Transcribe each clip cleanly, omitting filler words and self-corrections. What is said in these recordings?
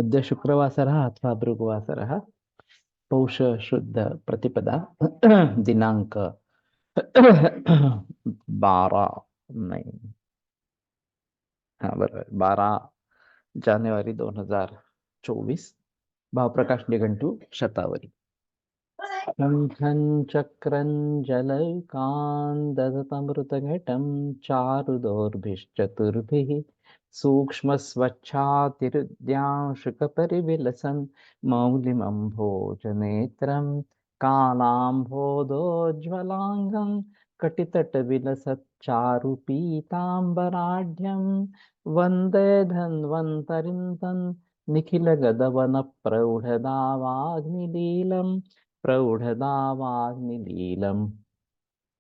अद्य शुक्रवासरः अथवा भृगुवासरः पौष शुद्ध प्रतिपदा दिनांक 12 नहीं, हाँ बरोबर 12 जानेवारी 2024 भावप्रकाश निघंटू शतावरी। शङ्खं चक्रं जलौकान् चारुदोर्भिश्चतुर्भिः सूक्ष्मस्वच्छातिरुद्यांशुकपरिविलसन् मौलिमम्भोजनेत्रं कालाम्भोदोज्ज्वलाङ्गं कटितटविलसच्चारुपीताम्बराढ्यं वन्दे धन्वन्तरिं तन् निखिलगदवनप्रौढदावाग्निलीलम् प्रौढदावाग्निलीलम्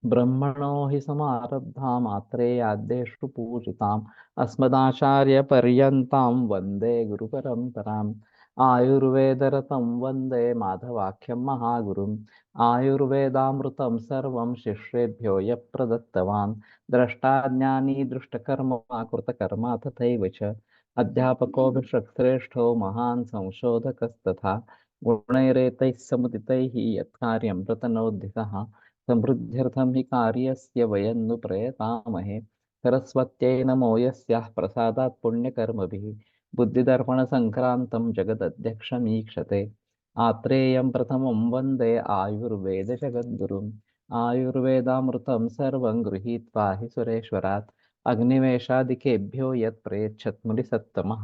ब्रह्मणो हि समारब्धा मात्रेयाद्येषु पूजिताम् अस्मदाचार्यपर्यन्तां वन्दे गुरुपरम्पराम् आयुर्वेदरतं वन्दे माधवाख्यं महागुरुम् आयुर्वेदामृतं सर्वं शिष्येभ्यो यः प्रदत्तवान् द्रष्टाज्ञानी दृष्टकर्मा कृतकर्मा तथैव च अध्यापको विश्वश्रेष्ठो महान् संशोधकस्तथा गुणैरेतैः समुदितैः यत्कार्यं प्रतनोद्धितः समृद्ध्यर्थं हि कार्यस्य वयं नु प्रयतामहे सरस्वत्यै नमो यस्याः प्रसादात् पुण्यकर्मभिः बुद्धिदर्पणसङ्क्रान्तं जगदध्यक्षमीक्षते आत्रेयं प्रथमं वन्दे आयुर्वेदजगद्गुरुम् आयुर्वेदामृतं सर्वं गृहीत्वा हि सुरेश्वरात् अग्निवेशादिकेभ्यो यत् प्रयच्छत् मुनिसत्तमः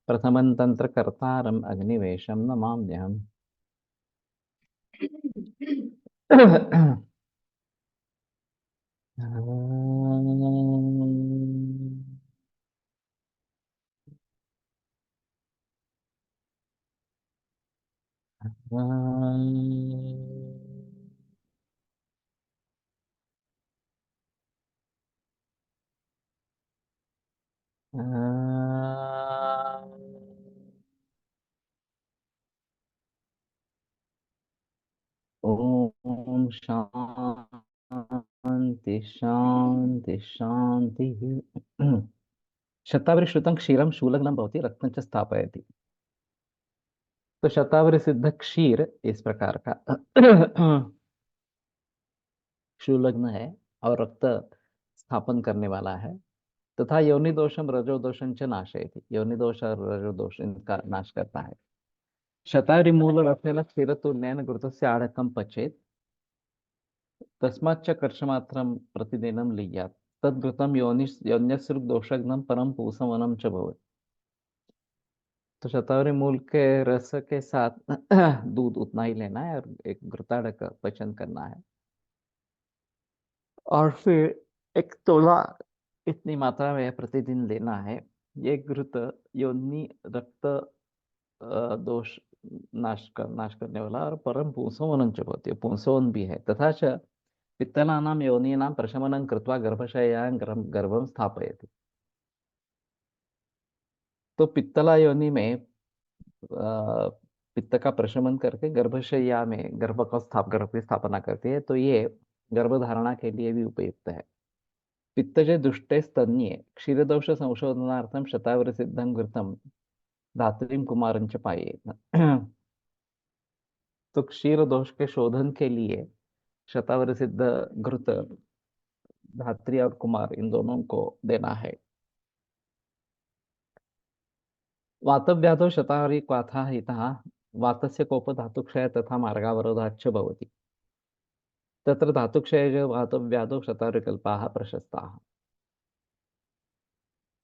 प्रथमं तन्त्रकर्तारम् अग्निवेशं नमाम्यहम्। ओम शांति शांति शांति। शतावरी श्रुतं क्षीरं शूलग्नं भवति रक्तं च स्थापयति। तो शतावरी सिद्ध क्षीर इस प्रकार का शूलग्न है और रक्त स्थापन करने वाला है तथा योनि दोषम रजो दोषं च नाशयति। योनि दोष और रजो दोष इनका नाश करता है। शतावरी मूल रसेन क्षीरतु नैन घृतस्य आढकं पचेत् तस्माच्च कर्षमात्रं प्रतिदिनं लीयात् तद्घृतं योन्यसृक् दोषघ्नं परम पूसवनं च भवति। तो शतावरी मूल के रस के साथ दूध उतना ही लेना है और एक घृताढ़क पचन करना है और फिर एक तोला इतनी मात्रा में प्रतिदिन लेना है। ये घृत योनि रक्त दोष नाश करने वाला और परम पुंसवनं च भवति। पुंसवन भी है तथा च पित्तलानां योनीनां प्रशमनं कृत्वा गर्भाशयां गर्भं स्थापयति। तो पित्तला योनि में पित्त का प्रशमन करके गर्भाशया में गर्भ की स्थापना करती है। तो ये गर्भधारणा के लिए भी उपयुक्त है। पित्तजे दुष्टे स्तन्ये क्षीरदोष संशोधनार्थं शतावरी सिद्धं घृतं धात्रीं कुमारं च पायेत्। तो क्षीर दोष के शोधन के लिए शतावरी सिद्ध घृत धात्री और कुमार इन दोनों को देना है। वातव्याधौ शतावरी क्वाथा हितः वातस्य कोप धातुक्षय तथा मार्गावरोधाच्च भवति। तत्र धातुक्षये वातव्याधौ शतावरीकल्पाः प्रशस्ताः।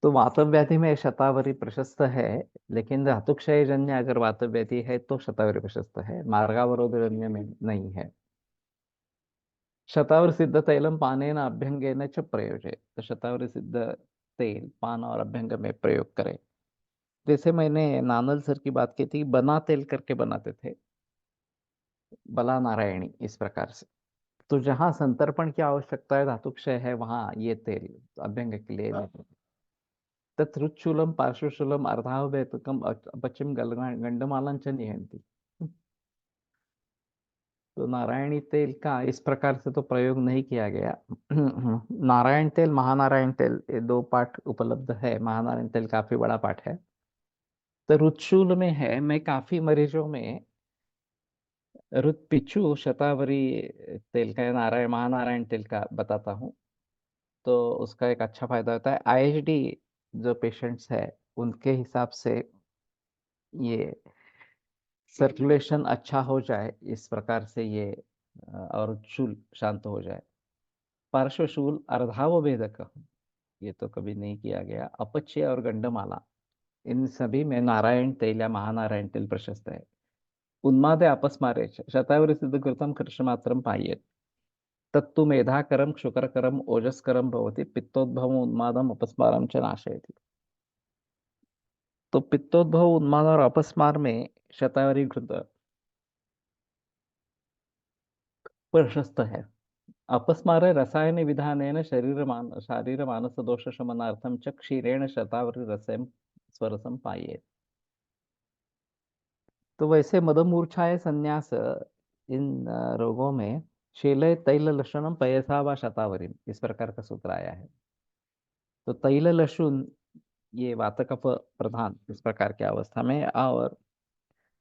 तो वातव्याधि में शतावरी प्रशस्त है लेकिन धातुक्षय जन्य अगर वातव्याधि है तो शतावरी प्रशस्त है, मार्गावरोध जन्य में नहीं है। शतावरी सिद्ध तैलम पानेन अभ्यंगेन च प्रयोजे। तो शतावरी सिद्ध तेल पान और अभ्यंग में प्रयोग करें। जैसे मैंने नानल सर की बात की थी, बना तेल करके बनाते थे, बला नारायणी इस प्रकार से। तो जहाँ संतर्पण की आवश्यकता है, धातुक्षय है, वहां ये तेल अभ्यंग के लिए तत्रुच्छूलम पार्श्वशूलम अर्धाववेतकम पश्चिम गंडमालन च निहंती। तो नारायणी तेल का इस प्रकार से तो प्रयोग नहीं किया गया। नारायण तेल महानारायण तेल ये दो पाठ उपलब्ध है। महानारायण तेल काफी बड़ा पाठ है तो रुद्रशूल में है, मैं काफी मरीजों में रुद्रपिच्चू शतावरी तेल का या नारायण महानारायण तेल का बताता हूँ। तो उसका एक अच्छा फायदा होता है। आईएचडी जो पेशेंट्स है उनके हिसाब से ये सर्कुलेशन अच्छा हो जाए इस प्रकार से ये और शूल शांत हो जाए। पार्श्वशूल अर्धावभेदक, ये तो कभी नहीं किया गया। अपच्य और गंडमाला, इन सभी में नारायण तेल या महानारायण तेल प्रशस्त है। उन्मादे अपस्मारे शतावरी सिद्ध कृतं कृष्णमात्रं पायेत् तत्तु मेधाकरं शुकरकरं ओजस्करं भवति पित्तोद्भवम् उन्मादम् अपस्मारं च नाशयति। तो पित्तोद्भव उन्माद और अपस्मार में शतावरी घृत प्रशस्त है। अपस्मारे रसायन विधानेन शारीर मानस दोष शमनार्थं च क्षीरेण शतावरी रसं स्वरसं पायेत्। तो वैसे मदमूर्छाए संन्यास इन रोगों में शीले तैल लक्षणम पयसा व शतावरी, इस प्रकार का सूत्र आया है। तो तैल लहसुन ये वात कफ प्रधान इस प्रकार की अवस्था में, और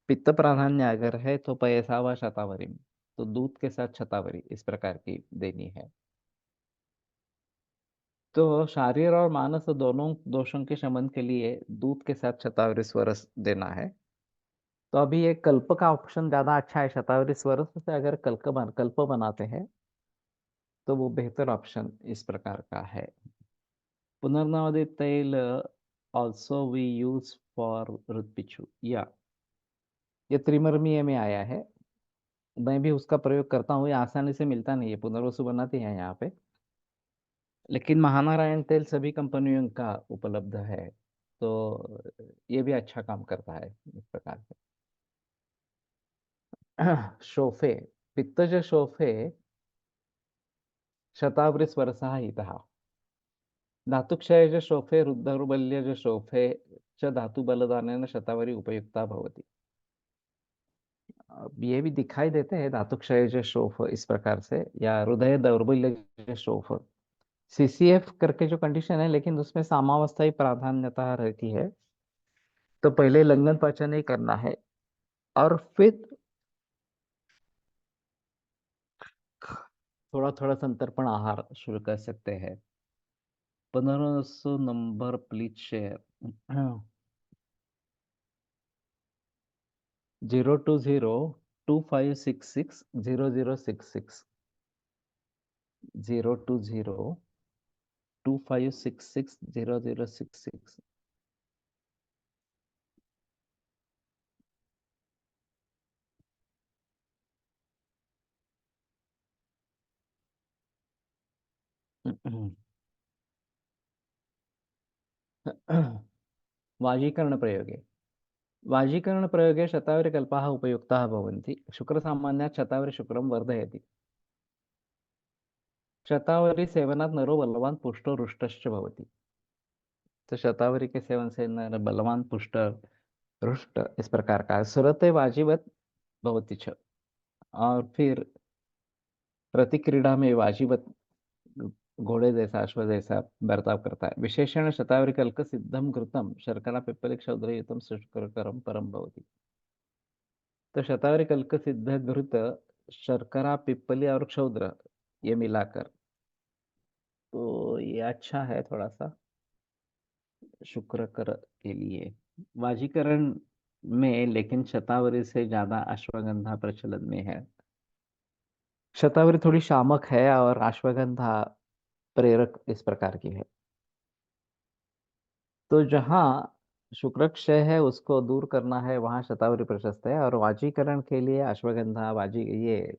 पित्त प्राधान्य अगर है तो पयसा व शतावरी, तो दूध के साथ शतावरी इस प्रकार की देनी है। तो शारीर और मानस दोनों दोषों के शमन के लिए दूध के साथ शतावरी स्वरस देना है। तो अभी ये कल्प का ऑप्शन ज्यादा अच्छा है। शतावरी स्वरस से अगर कल्प बनाते हैं तो वो बेहतर ऑप्शन इस प्रकार का है। पुनर्नवोदित तेल ऑल्सो वी यूज फॉर रुद्रपिच्छु, या ये त्रिमर्मीय में आया है। मैं भी उसका प्रयोग करता हूँ, ये आसानी से मिलता नहीं है, पुनर्वसु बनाते हैं यहाँ पे। लेकिन महानारायण तेल सभी कंपनियों का उपलब्ध है, तो ये भी अच्छा काम करता है इस प्रकार से। शोफे, पित्तज शोफे शतावरी स्वरसः हितः। धातुक्षयज शोफे रुद्धौर्बल्यज शोफे च धातुबलदानेन शतावरी उपयुक्ता भवति। अब ये भी दिखाई देते हैं धातुक्षयज शोफ इस प्रकार से, या हृदय दौर्बल्य शोफ, सीसीएफ करके जो कंडीशन है, लेकिन उसमें सामावस्था ही प्राधान्यता रहती है। तो पहले लंघन पाचन ही करना है, और फिर थोड़ा थोड़ा संतर्पण आहार शुरू कर सकते हैं। 1500 नंबर प्लीज शेयर। 02025660066, 02025660066। वाजीकरण प्रयोगे, वाजीकरण प्रयोगे शतावरी कल्पाः उपयुक्ताः भवन्ति। शुक्रसामान्यात् शतावरी शुक्रं वर्धयति। शतावरी सेवनात् नरो बलवान पुष्टो रुष्टश्च भवति। तो शतावरी के सेवन से नर बलवान पुष्ट रुष्ट इस प्रकार का सुरते वाजीवत भवति च। और फिर प्रतिक्रीड़ा में वाजीवत घोड़े जैसा अश्व जैसा बर्ताव करता है। विशेषण शतावरी कल्क सिद्धम घृतम शर्करा पिप्पली क्षौद्रयुतम शुष्करकरम परम भवति। तो शतावरी कल्क सिद्ध घृत शर्करा पिप्पली और क्षौद्र ये मिलाकर, तो ये अच्छा है थोड़ा सा शुक्रकर के लिए। वाजीकरण में लेकिन शतावरी से ज्यादा अश्वगंधा प्रचलन में है। शतावरी थोड़ी शामक है और अश्वगंधा प्रेरक इस प्रकार की है। तो जहाँ शुक्र क्षय है उसको दूर करना है, वहां शतावरी प्रशस्त है। और वाजीकरण के लिए अश्वगंधा वाजी ये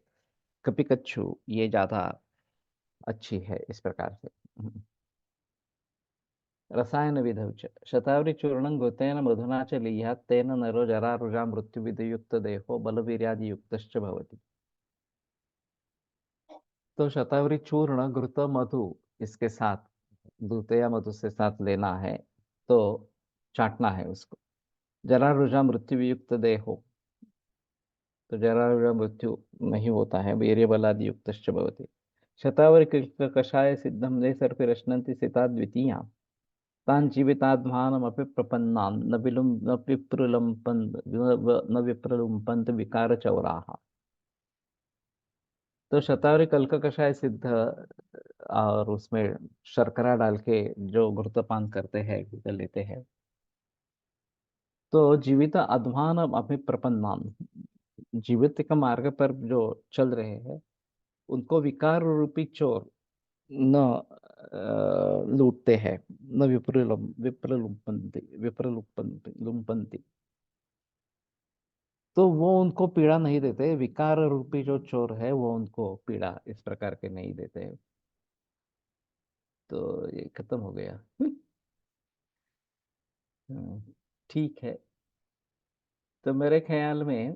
कपिकच्छु ये ज्यादा अच्छी है इस प्रकार से। रसायन विधौ च शतावरी चूर्णं घृतेन मधुना च लीयात् तेन नरो जरा रुजा मृत्यु विधयुक्त देहो बलवीर्यादि युक्तश्च भवति। तो शतावरी चूर्ण घृत मधु इसके साथ दूध या मधु से साथ लेना है, तो चाटना है उसको। जरा रुजा मृत्यु वियुक्त देहो, तो जरा रुजा मृत्यु नहीं होता है, वीर्य बलादि युक्तश्च भवति। शतावरी कषाय सिद्धम ने सर्पि रश्नन्ति सिता द्वितीया। तान् जीवितात्मानमपि प्रपन्नान् न न विप्रलुम्पन्त विकारचौराः। तो शतावरी कल का कषाय सिद्ध और उसमें शर्करा डाल के जो घृतपान करते हैं, पीकर लेते हैं, तो जीवित अध्वान अपने प्रपन्नान, जीवित का मार्ग पर जो चल रहे हैं, उनको विकार रूपी चोर न लूटते हैं, न लुम्पन्ति, तो वो उनको पीड़ा नहीं देते। विकार रूपी जो चोर है वो उनको पीड़ा इस प्रकार के नहीं देते। तो ये खत्म हो गया। हम्म, ठीक है। तो मेरे ख्याल में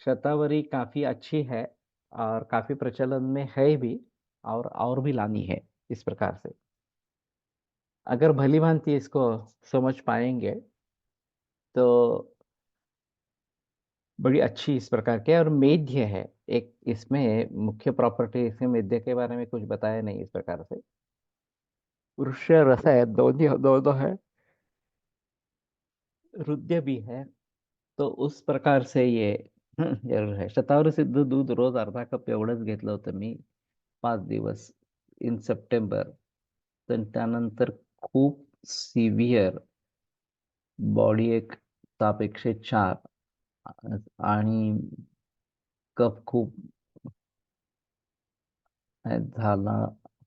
शतावरी काफी अच्छी है और काफी प्रचलन में है भी, और भी लानी है इस प्रकार से। अगर भली भांति इसको समझ पाएंगे तो बड़ी अच्छी इस प्रकार के। और मेध्य है एक इसमें मुख्य प्रॉपर्टी, इसमें मेध्य के बारे में कुछ बताया नहीं इस प्रकार से। वृक्ष रस है, दोनों दोनों है, रुद्य भी है। तो उस प्रकार से ये जरूर आहे. शतावरी सिद्ध दूध रोज अर्धा कप एवढंच घेतलं होतं मी 5 दिवस इन सप्टेंबर. तर त्यानंतर खूप सिव्हिअर बॉडी एक ताप 104 आणि कफ खूप झाला.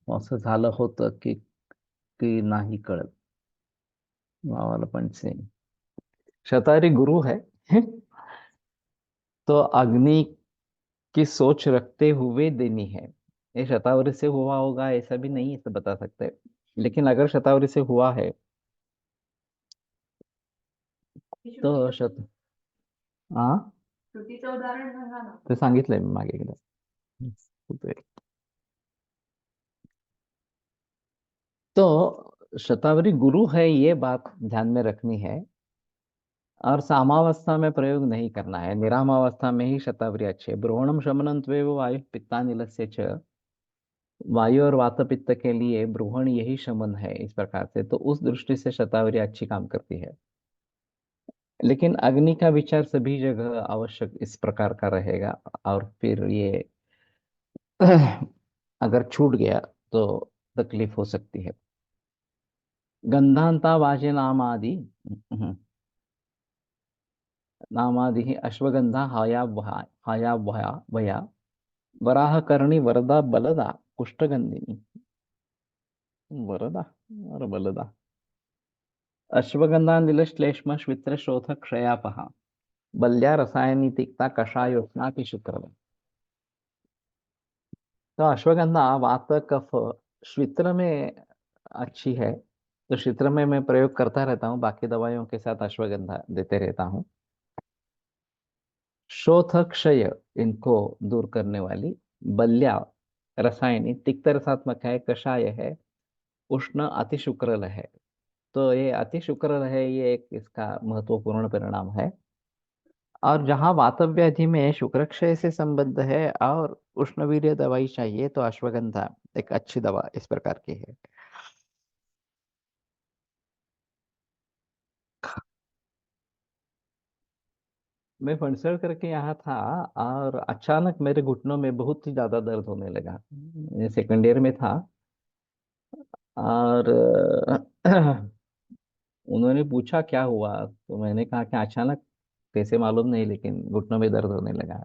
असं झालं होतं की की नाही कळत. भावाला पण सेम. शतावरी गुरु है. तो अग्नि की सोच रखते हुए देनी है. ये शतावरी से हुआ होगा ऐसा भी नहीं इसे बता सकते, लेकिन अगर शतावरी से हुआ है तो हाँ, श्रुतीचं उदाहरण सांगा ना. ते सांगितलंय मी मागे एकदा. होतंय. तो शतावरी गुरु है, ये बात ध्यान में रखनी है। और सामावस्था में प्रयोग नहीं करना है, निरामावस्था में ही शतावरी अच्छी है. ब्रोहणम शमनम त्वेव वायु पित्तानिलस्य च. वायु और वात पित्त के लिए ब्रूहण यही शमन है इस प्रकार से, तो उस दृष्टि से शतावरी अच्छी काम करती है. लेकिन अग्नि का विचार सभी जगह आवश्यक इस प्रकार का रहेगा. और फिर ये अगर छूट गया तो तकलीफ हो सकती है. गंधांता वाजे नामादि. नामादि अश्वगंधा हया वया वराह करणी वरदा बलदा कुष्ठगंधिनी. वरदा और बलदा. अश्वगंधा नीलश्लेष्म श्वित्र शोथ क्षयापहा. बल्या रसायनी तिक्ता कषायोष्णा की शुक्र. तो अश्वगंधा वात कफ शित्र में अच्छी है. तो शित्र में मैं प्रयोग करता रहता हूँ, बाकी दवाइयों के साथ अश्वगंधा देते रहता हूँ. शोथ क्षय इनको दूर करने वाली. बल्या रसायनी तिक्त रसात्मक है, कषाय है, उष्ण अतिशुक्रल है. तो ये अतिशुक्रल है, ये एक इसका महत्वपूर्ण परिणाम है. और जहाँ वातव्याधि में शुक्रक्षय से संबंध है और उष्णवीर्य दवाई चाहिए तो अश्वगंधा एक अच्छी दवा इस प्रकार की है. मैं फणसर करके यहाँ था और अचानक मेरे घुटनों में बहुत ही ज्यादा दर्द होने लगा. मैं सेकंड ईयर में था और उन्होंने पूछा क्या हुआ, तो मैंने कहा कि अचानक कैसे मालूम नहीं, लेकिन घुटनों में दर्द होने लगा.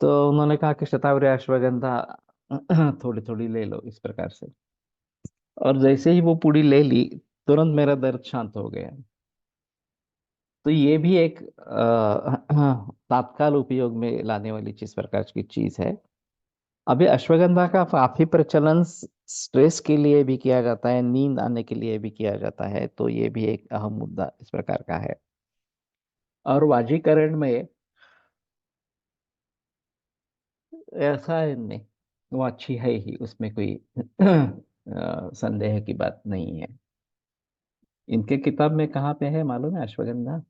तो उन्होंने कहा कि शतावरी अश्वगंधा थोड़ी थोड़ी ले लो इस प्रकार से. और जैसे ही वो पूड़ी ले ली, तुरंत मेरा दर्द शांत हो गया. तो ये भी एक तात्काल उपयोग में लाने वाली चीज प्रकार की चीज है. अभी अश्वगंधा का काफी प्रचलन स्ट्रेस के लिए भी किया जाता है, नींद आने के लिए भी किया जाता है. तो ये भी एक अहम मुद्दा इस प्रकार का है. और वाजीकरण में ऐसा है नहीं, वो अच्छी है ही, उसमें कोई संदेह की बात नहीं है. इनके किताब में कहाँ पे है मालूम है अश्वगंधा?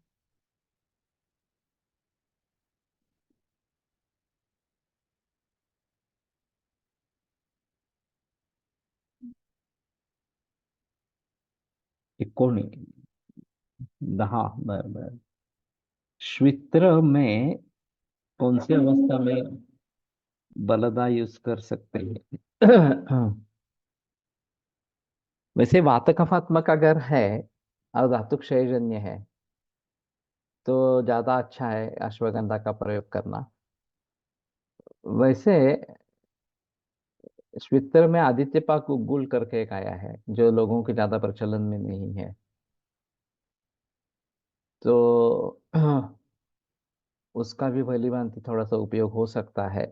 एकोणी, 10, बरोबर. श्वित्र में कौन सी अवस्था में बलदा यूज कर सकते हैं? वैसे वात कफात्मक अगर है और धातु क्षयजन्य है तो ज्यादा अच्छा है अश्वगंधा का प्रयोग करना। वैसे श्वेतर में आदित्य पाक उगुल करके एक आया है जो लोगों के ज्यादा प्रचलन में नहीं है। तो उसका भी भली भांति थोड़ा सा उपयोग हो सकता है।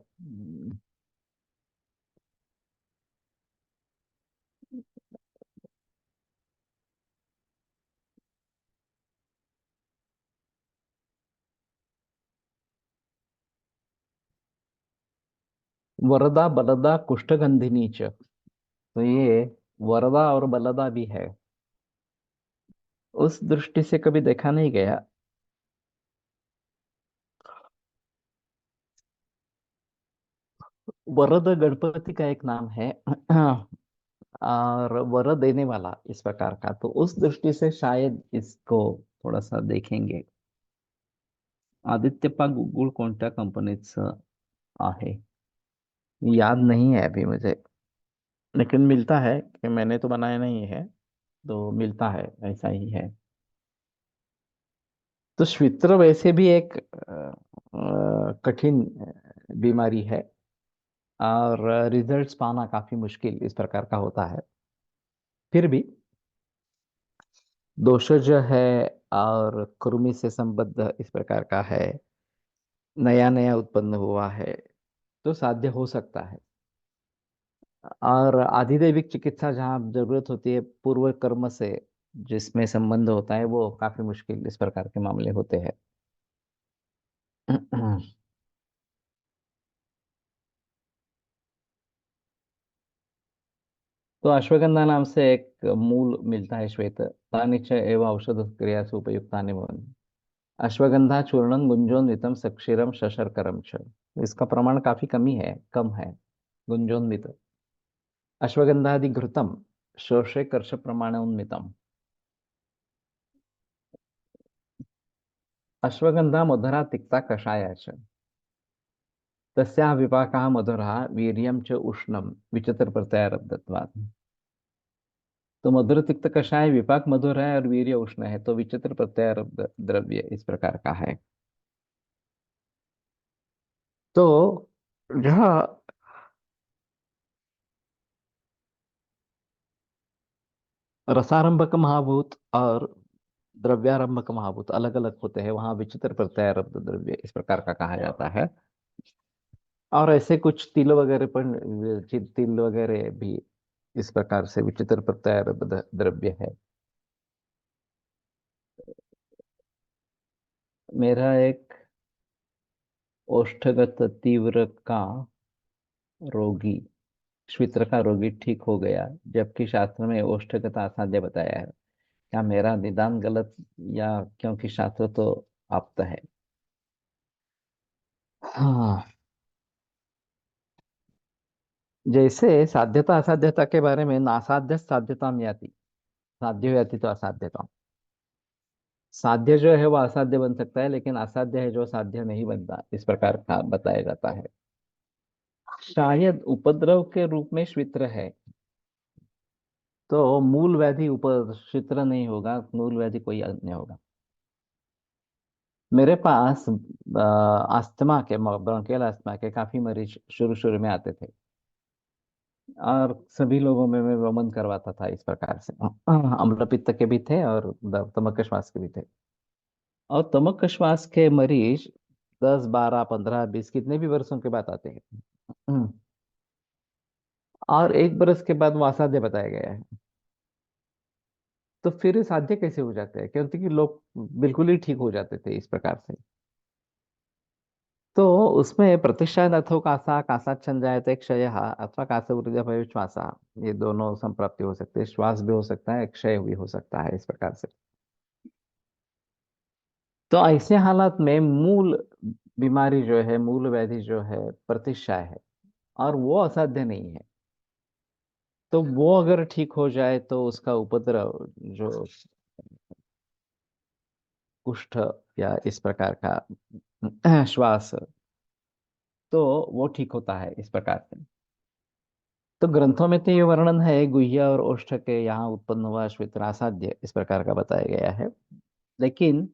वरदा बलदा कुष्ठगंधिनी च, तो ये वरदा और बलदा भी है। उस दृष्टि से कभी देखा नहीं गया। वरद गणपति का एक नाम है और वर देने वाला इस प्रकार का, तो उस दृष्टि से शायद इसको थोड़ा सा देखेंगे। आदित्यप्पा गुगुळ कोणत्या कंपनीचं आहे? याद नहीं है अभी मुझे, लेकिन मिलता है कि मैंने तो बनाया नहीं है, तो मिलता है ऐसा ही है। तो श्वित्र वैसे भी एक कठिन बीमारी है और रिजल्ट्स पाना काफी मुश्किल इस प्रकार का होता है। फिर भी दोषज है और कृमि से संबद्ध इस प्रकार का है, नया नया उत्पन्न हुआ है, तो साध्य हो सकता है। और आधिदैविक चिकित्सा जहाँ जरूरत होती है पूर्व कर्म से जिसमें संबंध होता है वो काफी मुश्किल इस प्रकार के मामले होते हैं। तो अश्वगंधा नाम से एक मूल मिलता है श्वेत, तानि च एव औषध क्रिया से उपयुक्तानि भवन्ति। अश्वगंधा चूर्णं गुंजोन्वितम सक्षीरम शशर्करम च, इसका प्रमाण काफी कमी है, कम है। गुंजोन्वित अश्वगंधादि घृतम शोषे कर्ष प्रमाण उन्मितम। अश्वगंधा मधुरा तिक्ता कषाया च, तस्याः विपाकः मधुरः वीर्यं च उष्णं विचित्र प्रत्ययारब्धत्वात्। तो मधुर तिक्त कषाय विपाक मधुर है और वीर्य उष्ण है, तो विचित्र प्रत्ययारब्ध द्रव्य इस प्रकार का है। तो यह रसारंभक महाभूत और द्रव्यारंभक महाभूत अलग अलग होते हैं, वहां विचित्र प्रत्ययारब्ध द्रव्य इस प्रकार का कहा जाता है। और ऐसे कुछ तिल वगैरह पर तिल वगैरह भी इस प्रकार से विचित्र प्रत्ययारब्ध द्रव्य है। मेरा एक ओष्ठगत तीव्र का रोगी, श्वित्र का रोगी ठीक हो गया, जबकि शास्त्र में ओष्ठगत असाध्य बताया है। क्या मेरा निदान गलत, या क्योंकि शास्त्र तो आप्त है? हाँ, जैसे साध्यता असाध्यता के बारे में नासाध्य साध्यता में आती, साध्य हो आती तो असाध्यता। साध्य जो है वो असाध्य बन सकता है, लेकिन असाध्य है जो साध्य नहीं बनता, इस प्रकार का बताया जाता है। शायद उपद्रव के रूप में श्वित्र है, तो मूल व्याधि उपश्रित्र नहीं होगा, मूल व्याधि कोई अन्य होगा। मेरे पास अस्थमा के, ब्रोंकियल अस्थमा के काफी मरीज शुरू शुरू में आते थे और सभी लोगों में मैं वमन करवाता था इस प्रकार से। अम्ल पित्त के भी थे और तमक श्वास के भी थे। और तमक श्वास के मरीज 10, 12, 15, 20 कितने भी वर्षों के बाद आते हैं। और 1 बरस के बाद वो असाध्य बताया गया है। तो फिर ये साध्य कैसे हो जाते हैं, क्योंकि लोग बिल्कुल ही ठीक हो जाते थे इस प्रकार से। तो उसमें प्रतिष्ठा अथो कासा कासाच्छन जायते क्षय अथवा कास ऊर्जा भय श्वासा, ये दोनों संप्राप्ति हो सकती है, श्वास भी हो सकता है, क्षय भी हो सकता है इस प्रकार से। तो ऐसे हालात में मूल बीमारी जो है, मूल व्याधि जो है प्रतिष्ठा है, और वो असाध्य नहीं है। तो वो अगर ठीक हो जाए तो उसका उपद्रव जो कुष्ठ या इस प्रकार का श्वास, तो वो ठीक होता है इस प्रकार से। तो ग्रंथों में तो ये वर्णन है, गुह्य और ओष्ठ के यहाँ उत्पन्न हुआ श्वेत्र असाध्य इस प्रकार का बताया गया है। लेकिन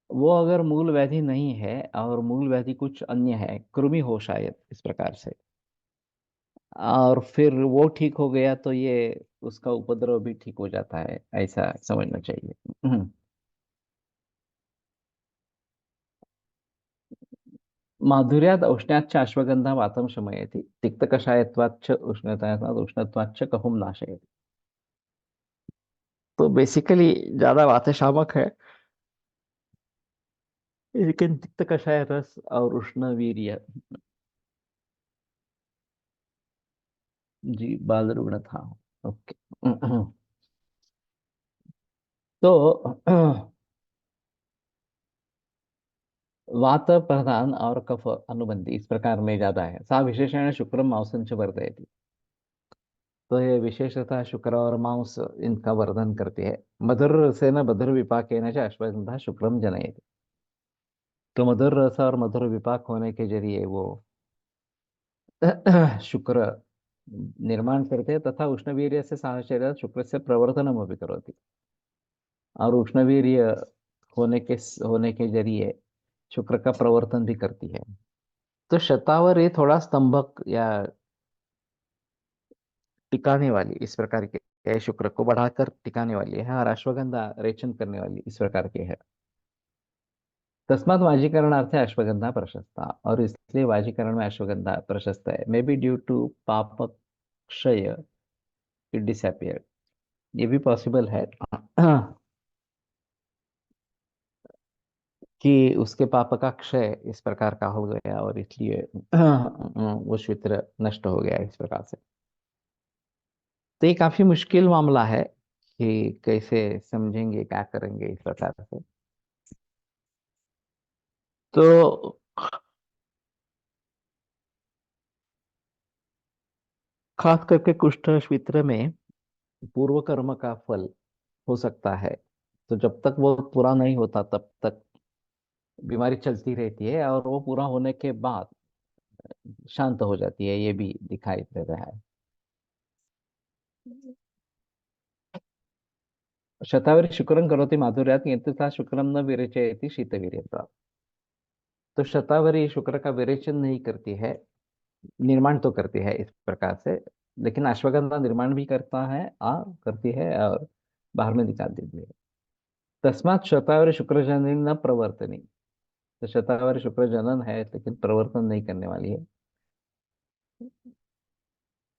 वो अगर मूल व्याधि नहीं है और मूल व्याधि कुछ अन्य है, कृमि हो शायद इस प्रकार से, और फिर वो ठीक हो गया तो ये उसका उपद्रव भी ठीक हो जाता है, ऐसा समझना चाहिए। माधुर्यात् औष्ण्याच्च अश्वगंधा वातम शमयति, तिक्तकषायत्वाच्च उष्णतायात् उष्णत्वाच्च कफम नाशयति। तो बेसिकली ज्यादा बातें शामक है, लेकिन तिक्त कषाय रस और उष्ण वीर्य। जी, बाल रुग्ण था। ओके। तो वात प्रधान और कफ अनुबंधी इस प्रकार में ज्यादा है, सा विशेषण शुक्रम मांसंच वर्धयति। तो ये विशेषतः शुक्र और मांस इनका वर्धन करती है। मधुर रसेन मधुर विपाकेन च अश्वगंधा शुक्रम जनयति। तो मधुर रस और मधुर विपाक होने के जरिए वो शुक्र निर्माण करते हैं, तथा उष्णवीर्य से साहचर्य शुक्र से प्रवर्तनम भी करोति। और उष्णवीर्य होने के जरिए शुक्र का प्रवर्तन भी करती है। तो शतावर ये थोड़ा स्तंभक या टिकाने वाली इस प्रकार के है, शुक्र को बढ़ाकर टिकाने वाली है, और अश्वगंधा रेचन करने वाली इस प्रकार की है। तस्मात वाजीकरणार्थे अश्वगंधा प्रशस्ता, और इसलिए वाजीकरण में अश्वगंधा प्रशस्त है। मे बी ड्यू टू पाप क्षय इट डिसअपियर, ये भी पॉसिबल है कि उसके पाप का क्षय इस प्रकार का हो गया और इसलिए वो क्षेत्र नष्ट हो गया इस प्रकार से। तो ये काफी मुश्किल मामला है कि कैसे समझेंगे, क्या करेंगे इस प्रकार से। तो खास करके कुष्ठ क्षेत्र में पूर्व कर्म का फल हो सकता है। तो जब तक वो पूरा नहीं होता तब तक बीमारी चलती रहती है, और वो पूरा होने के बाद शांत हो जाती है, ये भी दिखाई दे रहा है। शतावरी शुक्रं करोति माधुर्यात्, किंतु सा शुक्रम न विरेचयति शीतवीर्यता। तो शतावरी शुक्र का विरेचन नहीं करती है, निर्माण तो करती है इस प्रकार से, लेकिन अश्वगंधा निर्माण भी करता है, करती है और बाहर में निकाल देती है। तस्मात शतावरी शुक्र जननी न प्रवर्तनी। तो शतावरी शुक्र जनन है लेकिन प्रवर्तन नहीं करने वाली है।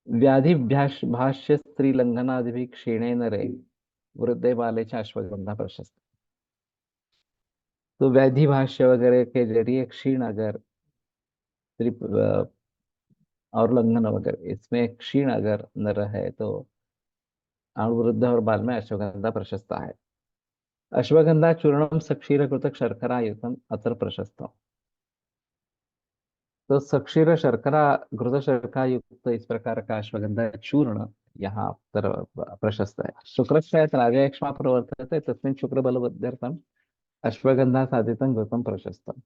व्याधि भाष्य स्त्रीलंघनादि भी क्षीणे न रहे, वृद्धे बाले च अश्वगंधा प्रशस्त। तो व्याधि भाष्य वगैरह के जरिए क्षीण अगर स्त्री और लंघन वगैरह इसमें क्षीण अगर न रहे तो अणुवृद्ध और बाल में अश्वगंधा प्रशस्त है। अश्वगंधा चूर्णम सक्षीर कृतक शर्करा युतम अत्र प्रशस्त। तो सक्षीर शर्करा घृत शर्करा युक्त इस प्रकार का अश्वगंधा चूर्ण यहाँ पर प्रशस्त है। शुक्रक्षयत राजयक्ष्मा प्रवर्तते तस्मिन् शुक्र बलवद्यर्थम अश्वगंधा साधितम घृतम प्रशस्तम।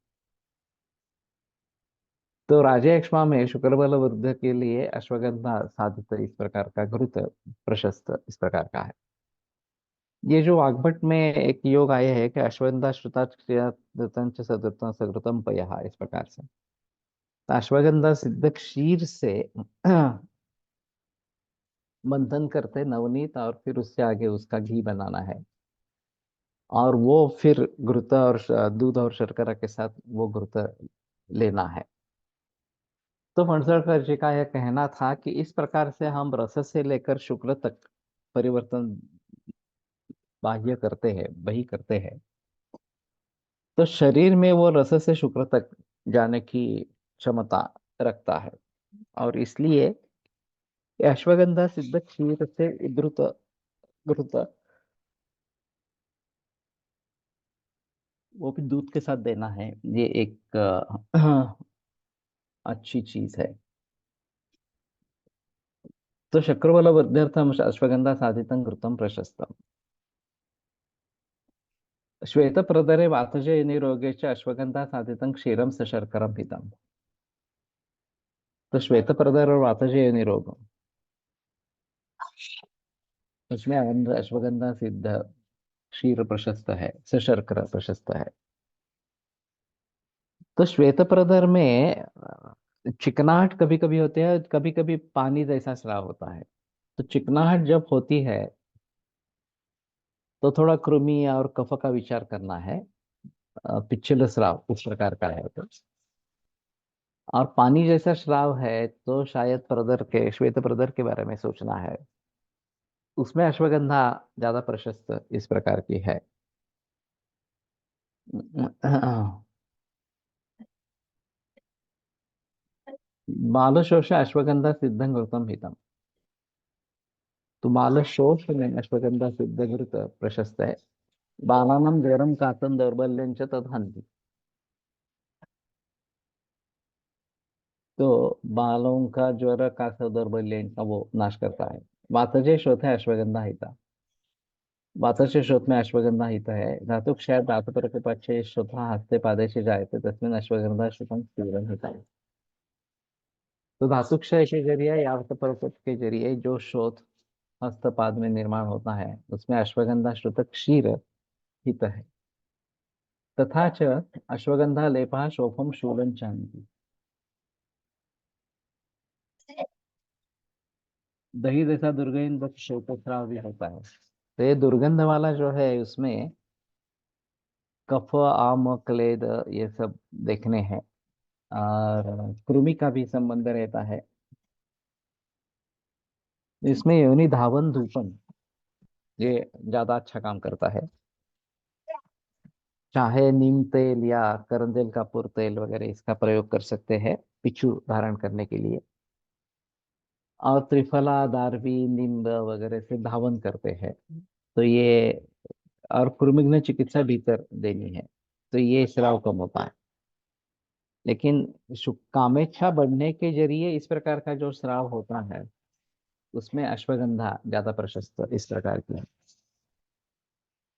तो राजयक्ष्मा में शुक्र बल वृद्ध के लिए अश्वगंधा साधित इस प्रकार का घृत प्रशस्त इस प्रकार का है। ये जो वाग्भट में एक योग आया है कि अश्वगंधा श्रुता सदृतम सकृतम पयः इस प्रकार से। तो अश्वगंधा सिद्ध क्षीर से मंथन करते नवनीत, और फिर उससे आगे उसका घी बनाना है, और वो फिर घृत और दूध और शर्करा के साथ वो घृत लेना है। तो फणसलकर जी का यह कहना था कि इस प्रकार से हम रस से लेकर शुक्र तक परिवर्तन बाह्य करते हैं, वही करते हैं, तो शरीर में वो रस से शुक्र तक जाने की क्षमता रखता है। और इसलिए ये अश्वगंधा सिद्ध क्षीर से उद्धृत घृत वो भी दूध के साथ देना है, ये एक अच्छी चीज है। तो शक्रबलवृद्ध्यर्थम अश्वगंधा साधितं घृतं प्रशस्तं। श्वेतप्रदरे वातजयनिरोगे च अश्वगंधा साधितं क्षीरं सशर्करं हितम्। तो श्वेतप्रदर और वातजयनिरोग, उसमें अश्वगंधा सिद्ध, क्षीर प्रशस्त है, सशर्करा प्रशस्त है। तो श्वेतप्रदर में चिकनाहट कभी कभी होती है, कभी कभी पानी जैसा स्राव होता है। तो चिकनाहट जब होती है तो थोड़ा कृमि और कफ का विचार करना है। पिच्छल स्राव उस प्रकार का है तो। और पानी जैसा स्राव है तो शायद प्रदर के, श्वेत प्रदर के बारे में सोचना है। उसमें अश्वगंधा ज्यादा प्रशस्त इस प्रकार की है। बालशोष अश्वगंधा सिद्धं घृतम हितम। तो बालशोष में अश्वगंधा सिद्ध घृत प्रशस्त है। बालानां ज्वरम कातन दौर्बल्यं च तदहन्ति। तो बालों का ज्वर कात दौर्बल्य इनका वो नाश करता है। वातजे शोथ है अश्वगंधा हिता। वातस्य शोथ में अश्वगंधा हित है। धातु क्षय धातु पर के पक्षे श्रोथ हस्ते पादे से जायते तस्मिन् अश्वगंधा श्रुतम तीव्रम हिता। तो धातु क्षय के जरिए या परपट के जरिए जो शोथ हस्तपाद में निर्माण होता है उसमें अश्वगंधा श्रुत क्षीर हित है। तथा च अश्वगंधा लेपः शोफम शूलं चान्ति। दही जैसा दुर्गंध शोकोत्सव भी होता है। तो ये दुर्गंध वाला जो है उसमें कफ आम क्लेद ये सब देखने हैं। और कृमि का भी संबंध रहता है। इसमें योनि धावन धूपन ये ज्यादा अच्छा काम करता है। चाहे नीम तेल या करंदेल का पुर तेल वगैरह इसका प्रयोग कर सकते हैं पिछू धारण करने के लिए। और त्रिफला दारवी नींद वगैरह से धावन करते हैं। तो ये, और कुर्मिघ्न चिकित्सा भीतर देनी है तो ये स्राव कम होता है। लेकिन कामेच्छा बढ़ने के जरिए इस प्रकार का जो स्राव होता है उसमें अश्वगंधा ज्यादा प्रशस्त इस प्रकार की है।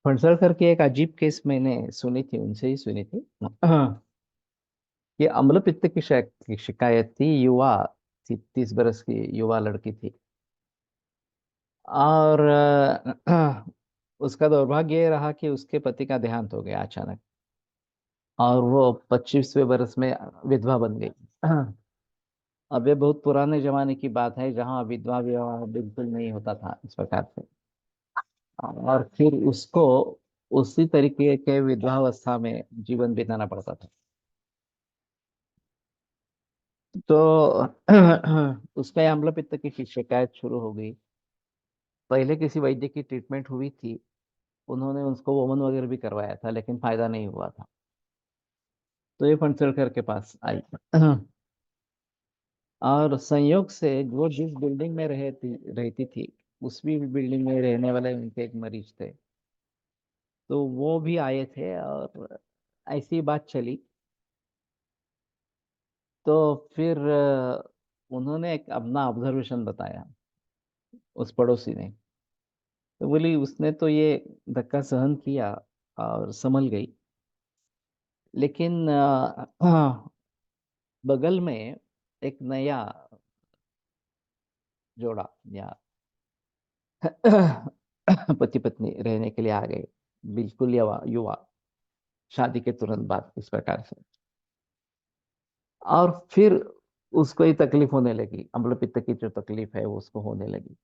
फणसलकर की एक अजीब केस मैंने सुनी थी, उनसे ही सुनी थी। ये अम्ल पित्त की की शिकायत थी। युवा थी, 30 बरस की युवा लड़की थी। और उसका दुर्भाग्य ये रहा कि उसके पति का देहांत हो गया अचानक। और वो 25वें बरस में विधवा बन गई। अब ये बहुत पुराने जमाने की बात है जहाँ विधवा विवाह बिल्कुल नहीं होता था इस प्रकार से। और फिर उसको उसी तरीके के विधवावस्था में जीवन बिताना पड़ता था। तो उसका अम्ल पित्त की शिकायत शुरू हो गई। पहले किसी वैद्य की ट्रीटमेंट हुई थी, उन्होंने उसको वमन वगैरह भी करवाया था लेकिन फायदा नहीं हुआ था। तो ये फणसलकर के पास आई। और संयोग से वो जिस बिल्डिंग में रहती थी उसी बिल्डिंग में रहने वाले उनके एक मरीज थे। तो वो भी आए थे और ऐसी बात चली। तो फिर उन्होंने एक अपना ऑब्जर्वेशन बताया उस पड़ोसी ने। तो बोली उसने तो ये धक्का सहन किया और संभल गई। लेकिन बगल में एक नया जोड़ा या पति पत्नी रहने के लिए आ गए। बिल्कुल युवा युवा, शादी के तुरंत बाद इस प्रकार से। और फिर उसको ही तकलीफ होने लगी, अम्ल पित्त की जो तकलीफ है वो उसको होने लगी।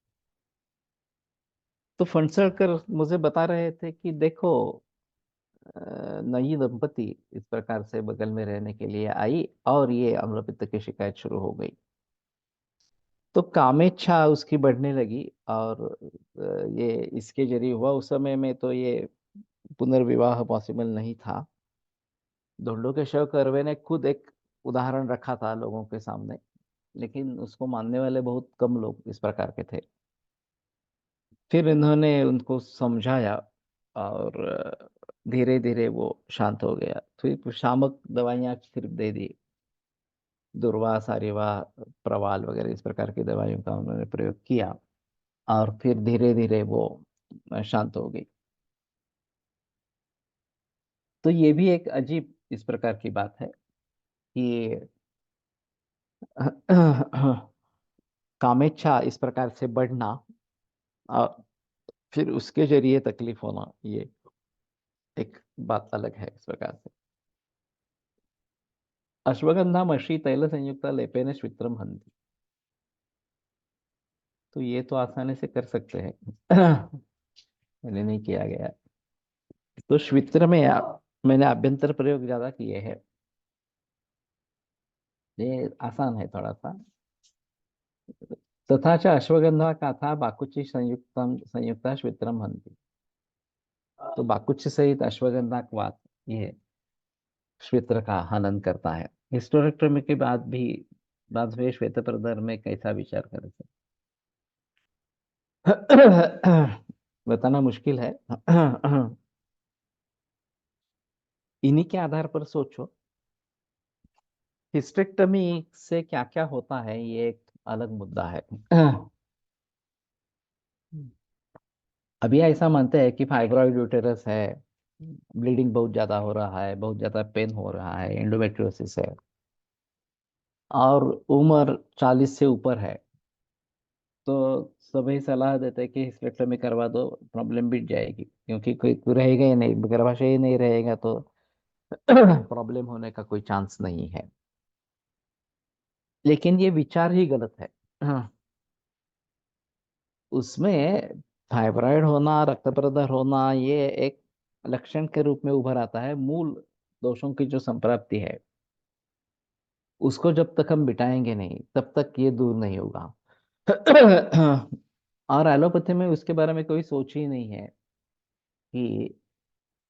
तो फणसलकर मुझे बता रहे थे कि देखो, नई दंपति इस प्रकार से बगल में रहने के लिए आई और ये अम्ल पित्त की शिकायत शुरू हो गई। तो कामेच्छा उसकी बढ़ने लगी और ये इसके जरिए हुआ। उस समय में तो ये पुनर्विवाह पॉसिबल नहीं था। धुंडों के शव कर्वे ने खुद एक उदाहरण रखा था लोगों के सामने, लेकिन उसको मानने वाले बहुत कम लोग इस प्रकार के थे। फिर इन्होंने उनको समझाया और धीरे धीरे वो शांत हो गया। फिर शामक दवाइयाँ सिर्फ दे दी। दुर्वा, सारिवा, प्रवाल वगैरह इस प्रकार की दवाइयों का उन्होंने प्रयोग किया, और फिर धीरे धीरे वो शांत हो गई। तो ये भी एक अजीब इस प्रकार की बात है कि कामेच्छा इस प्रकार से बढ़ना और फिर उसके जरिए तकलीफ होना, ये एक बात अलग है इस प्रकार से। अश्वगंधा मशी तैल संयुक्त लेपेन श्वित्रम हंति। तो ये तो आसानी से कर सकते हैं। मैंने नहीं किया गया। तो श्वित्र में मैंने अभ्यंतर प्रयोग ज्यादा किए हैं। ये आसान है थोड़ा सा। तथा च अश्वगंधा काथा बाकुची संयुक्ता श्वित्रम हंति। तो बाकुच्छ सहित अश्वगंधा क्वाथ ये श्वेत्र का हनन करता है। हिस्टोरेक्टोमी के बाद हुए श्वेत प्रदर में कैसा विचार करें सर? बताना मुश्किल है। इन्हीं के आधार पर सोचो, हिस्टेक्टमी से क्या क्या होता है, ये एक अलग मुद्दा है। अभी ऐसा मानते हैं कि फाइब्रॉइड यूटेरस है, ब्लीडिंग बहुत ज्यादा हो रहा है, बहुत ज्यादा पेन हो रहा है, एंडोमेट्रियोसिस है, और उम्र 40 से ऊपर है, तो सभी सलाह देते हैं कि हिस्टेक्टोमी करवा दो, प्रॉब्लम मिट जाएगी, क्योंकि कोई रहेगा ही नहीं, गर्भाशय ही नहीं रहेगा तो प्रॉब्लम होने का कोई चांस नहीं है। लेकिन ये विचार ही गलत है। उसमें थायराइड होना, रक्त प्रदर होना, ये एक लक्षण के रूप में उभर आता है। मूल दोषों की जो संप्राप्ति है, उसको जब तक हम मिटाएंगे नहीं, तब तक ये दूर नहीं होगा। और एलोपैथी में उसके बारे में कोई सोच ही नहीं है कि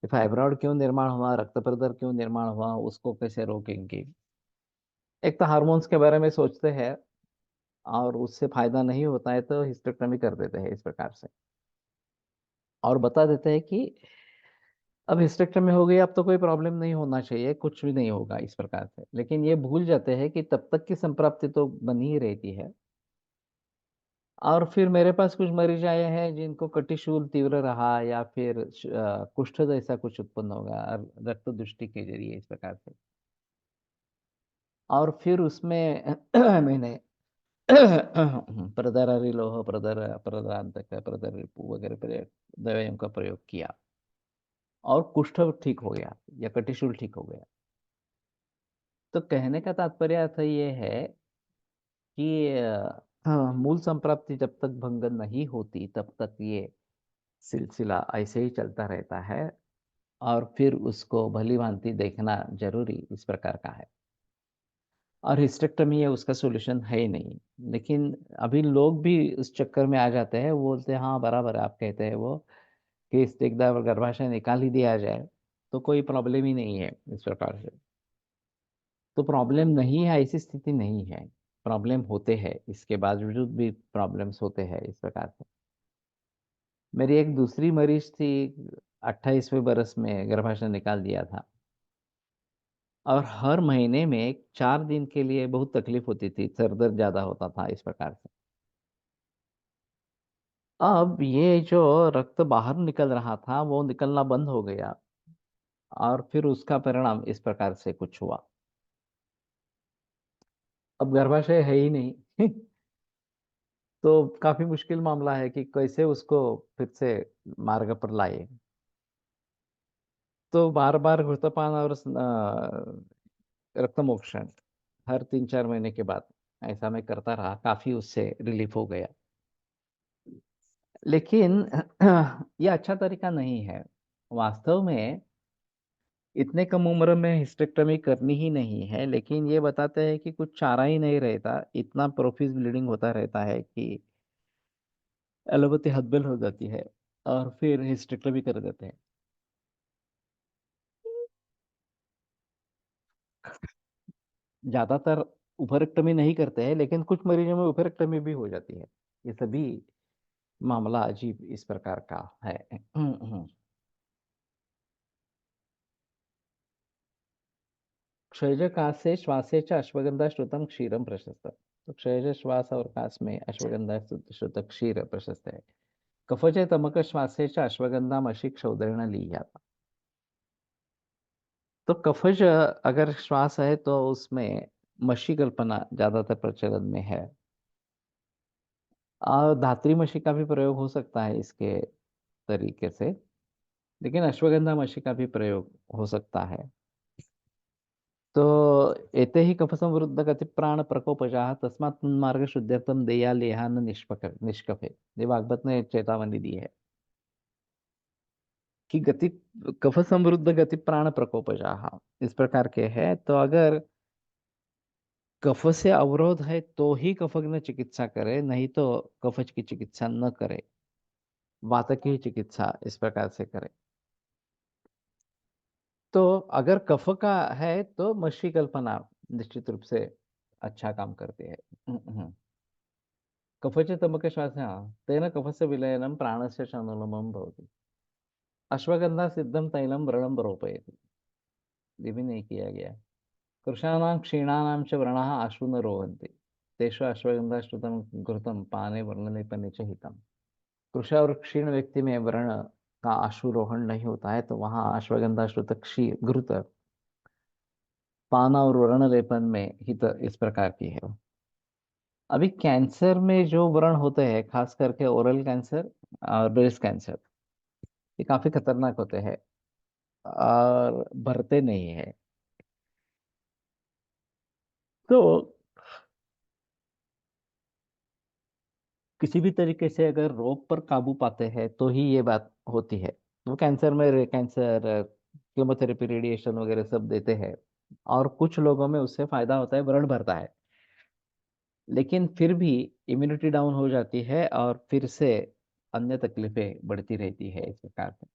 फाइब्रॉइड क्यों निर्माण हुआ, रक्त प्रदर क्यों निर्माण हुआ, उसको कैसे रोकेंगे। एक तो हार्मोन्स के बारे में सोचते हैं, और उससे फायदा नहीं होता है तो हिस्टेक्टोमी कर देते हैं इस प्रकार से, और बता देते हैं कि अब हिस्टेक्टोमी हो गई, अब तो कोई प्रॉब्लम नहीं होना चाहिए, कुछ भी नहीं होगा इस प्रकार से। लेकिन ये भूल जाते हैं कि तब तक की संप्राप्ति तो बनी ही रहती है। और फिर मेरे पास कुछ मरीज आए हैं जिनको कटिशूल तीव्र रहा, या फिर कुष्ठ जैसा कुछ उत्पन्न होगा रक्त दृष्टि के जरिए इस प्रकार से, और फिर उसमें मैंने प्रदरारि लोह, प्रदरांतक, प्रदर रिपु वगैरह दवाइयों का प्रयोग किया, और कुष्ठ ठीक हो गया, या कटिशूल ठीक हो गया। तो कहने का तात्पर्य अर्थ ये है कि हाँ, मूल संप्राप्ति जब तक भंग नहीं होती, तब तक ये सिलसिला ऐसे ही चलता रहता है, और फिर उसको भली भांति देखना जरूरी इस प्रकार का है। और हिस्टेक्टमी है उसका सॉल्यूशन है ही नहीं। लेकिन अभी लोग भी उस चक्कर में आ जाते हैं, वो बोलते हैं हाँ बराबर है, आप कहते हैं वो कि एक बार गर्भाशय निकाल ही दिया जाए तो कोई प्रॉब्लम ही नहीं है इस प्रकार से। तो प्रॉब्लम नहीं है ऐसी स्थिति नहीं है, प्रॉब्लम होते हैं, इसके बावजूद भी प्रॉब्लम्स होते हैं इस प्रकार से। मेरी एक दूसरी मरीज थी, 28वें बरस में गर्भाशय निकाल दिया था, और हर महीने में 4 दिन के लिए बहुत तकलीफ होती थी, सर दर्द ज्यादा होता था इस प्रकार से। अब ये जो रक्त बाहर निकल रहा था वो निकलना बंद हो गया, और फिर उसका परिणाम इस प्रकार से कुछ हुआ। अब गर्भाशय है ही नहीं। तो काफी मुश्किल मामला है कि कैसे उसको फिर से मार्ग पर लाए। तो बार बार घृतपान और रक्त मोक्षण हर 3-4 महीने के बाद ऐसा मैं करता रहा, काफी उससे रिलीफ हो गया। लेकिन ये अच्छा तरीका नहीं है वास्तव में। इतने कम उम्र में हिस्टेक्टोमी करनी ही नहीं है, लेकिन ये बताते हैं कि कुछ चारा ही नहीं रहता, इतना प्रोफिस ब्लीडिंग होता रहता है कि एलोपैथी हतबल हो जाती है, और फिर हिस्टेक्टोमी कर देते हैं। ज्यादातर उफरेक्टमी नहीं करते हैं, लेकिन कुछ मरीजों में उफरेक्टमी भी हो जाती है। ये सभी मामला अजीब इस प्रकार का है। क्षयज कासे श्वासे च अश्वगंधा श्रुतम क्षीरम प्रशस्त। तो क्षयज श्वास और कास में अच्छा। अश्वगंधा श्रुत क्षीर प्रशस्त है। कफचे तमक श्वासे च अश्वगंधा मशी क्षौदरण लीयाता। तो कफज अगर श्वास है तो उसमें मशी कल्पना ज्यादातर प्रचलन में है। और धात्री मशी का भी प्रयोग हो सकता है इसके तरीके से, लेकिन अश्वगंधा मशी का भी प्रयोग हो सकता है। तो एते ही कफ संवृद्ध गति प्राण प्रकोपजाः तस्मात् मार्ग शुद्ध्यर्थम देयालेहान निष्कफे। ये भागवत ने चेतावनी दी है कि गति कफ समृद्ध गति प्राण प्रकोपजाः इस प्रकार के है। तो अगर कफ से अवरोध है तो ही कफग्न चिकित्सा करे, नहीं तो कफज की चिकित्सा न करे, वातक की चिकित्सा इस प्रकार से करे। तो अगर कफ का है तो मशी कल्पना निश्चित रूप से अच्छा काम करती है। कफचे तमके श्वास, हाँ, तेन कफस्य विलयनम प्राणस्य च अनुलोमम भवति। अश्वगंधा सिद्धम तैलम व्रणम रोपयति। ये भी नहीं किया गया। कृशानां क्षीणानां च व्रणाः आशु न रोहन्ति, तेषु अश्वगंधा श्रुतम घृतम पाने वर्णलेपने च हितम। कृशा और क्षीण व्यक्ति में व्रण का आशुरोहण नहीं होता है तो वहां अश्वगंधा श्रुत क्षीर घृत पान और व्रण लेपन में हित इस प्रकार की है। अभी कैंसर में जो व्रण होते हैं, खास करके ओरल कैंसर और ब्रेस्ट कैंसर, ये काफी खतरनाक होते हैं और भरते नहीं है। तो किसी भी तरीके से अगर रोग पर काबू पाते हैं तो ही ये बात होती है। वो कैंसर में कैंसर कीमोथेरेपी रेडिएशन वगैरह सब देते हैं और कुछ लोगों में उससे फायदा होता है, व्रण भरता है, लेकिन फिर भी इम्यूनिटी डाउन हो जाती है और फिर से अन्य तकलीफें बढ़ती रहती है इस प्रकार से।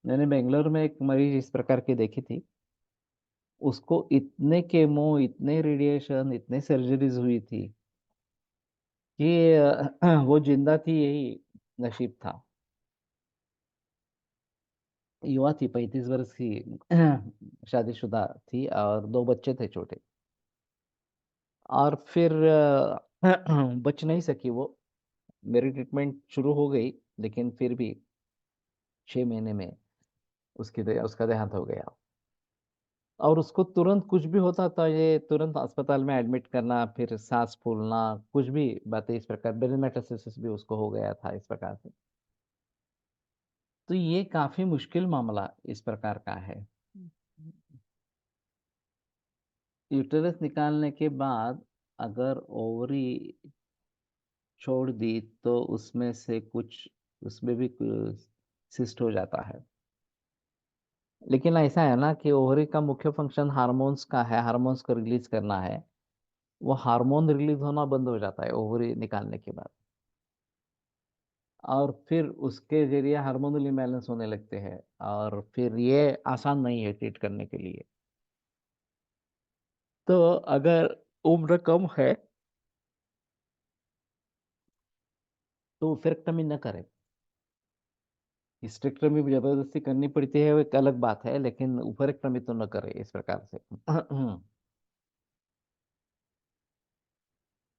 मैंने बेंगलोर में एक मरीज इस प्रकार की देखी थी। उसको इतने केमो, इतने रेडिएशन, इतने सर्जरीज हुई थी कि वो जिंदा थी यही नसीब था। युवा थी, 35 वर्ष की, शादीशुदा थी और दो बच्चे थे छोटे। और फिर बच नहीं सकी वो। मेरी ट्रीटमेंट शुरू हो गई, लेकिन फिर भी 6 महीने में उसका देहांत हो गया। और उसको तुरंत कुछ भी होता था, ये तुरंत अस्पताल में एडमिट करना, फिर सांस फूलना, कुछ भी बातें इस प्रकार, ब्रेन मेटास्टेसिस भी उसको हो गया था इस प्रकार से। तो ये काफी मुश्किल मामला इस प्रकार का है। यूटेरस निकालने के बाद अगर ओवरी छोड़ दी तो उसमें से कुछ, उसमें भी सिस्ट हो जाता है। लेकिन ऐसा है ना कि ओवरी का मुख्य फंक्शन हार्मोन्स का है, हार्मोन्स को रिलीज करना है। वो हार्मोन रिलीज होना बंद हो जाता है ओवरी निकालने के बाद, और फिर उसके जरिए हार्मोनल इम्बैलेंस होने लगते हैं। और फिर ये आसान नहीं है ट्रीट करने के लिए। तो अगर उम्र कम है तो फिरेक्टमी न करें। हिस्टेक्टमी भी जबरदस्ती करनी पड़ती है वो एक अलग बात है, लेकिन उफरेक्टमी तो न करें इस प्रकार से।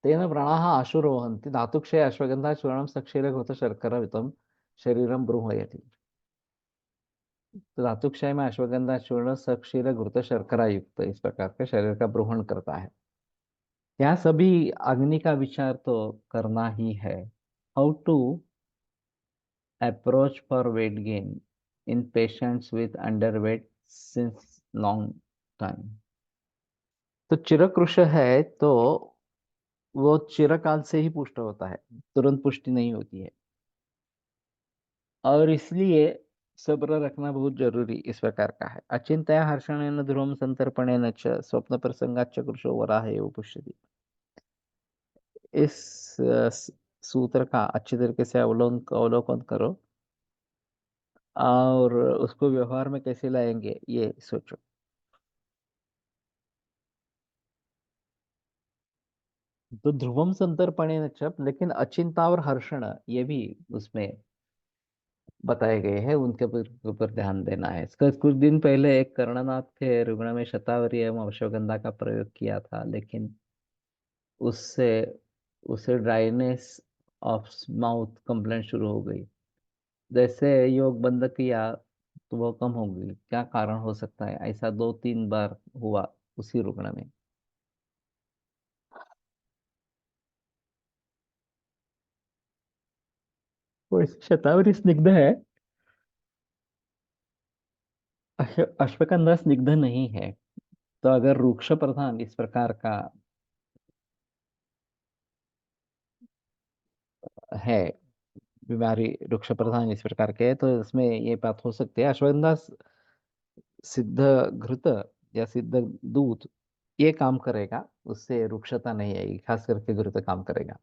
तेन व्रणाः आशुरोहन्ति धातुक्षये अश्वगंधा चूर्णं सक्षीरघृत शर्करा शरीरम ब्रूहयति। तो धातुक्षय में अश्वगंधा चूर्ण सक्षीर घृत शर्करा युक्त इस प्रकार के शरीर का ब्रूहण करता है। यहाँ सभी अग्नि का विचार तो करना ही है। How to approach for weight gain in patients with underweight since long time. तो चिरकृश है तो वो चिरकाल से ही पुष्ट होता है, तुरंत पुष्टि नहीं होती है। और इसलिए सब्र रखना बहुत जरूरी इस प्रकार का है। अचिंत्य हर्षणेन ध्रुवम संतर्पणेन च स्वप्न प्रसंगाच्च कृशो वराह एव पुष्यति। इस सूत्र का अच्छी तरीके से अवलोकन करो और उसको व्यवहार में कैसे लाएंगे ये सोचो। तो ध्रुवम संतर्पणेन च, लेकिन अचिंता और हर्षण ये भी उसमें बताए गए हैं उनके ऊपर ध्यान देना है। इसका कुछ दिन पहले एक कर्णनाथ के रुग्ण में शतावरी एवं अश्वगंधा का प्रयोग किया था, लेकिन उससे उसे ड्राइनेस ऑफ माउथ कंप्लेंट शुरू हो गई। जैसे योग बंद किया तो वो कम हो गई। क्या कारण हो सकता है? ऐसा 2-3 बार हुआ उसी रुग्ण में। वो शतावरी स्निग्ध है। अश्वगंधा स्निग्ध नहीं है। तो अगर रूक्ष प्रधान इस प्रकार का है, बीमारी वृक्ष प्रधान इस प्रकार के है, तो इसमें ये बात हो सकती है। अश्वगंधा सिद्ध घृत या सिद्ध दूध ये काम करेगा, उससे रुक्षता नहीं आएगी, खास करके घृत काम करेगा।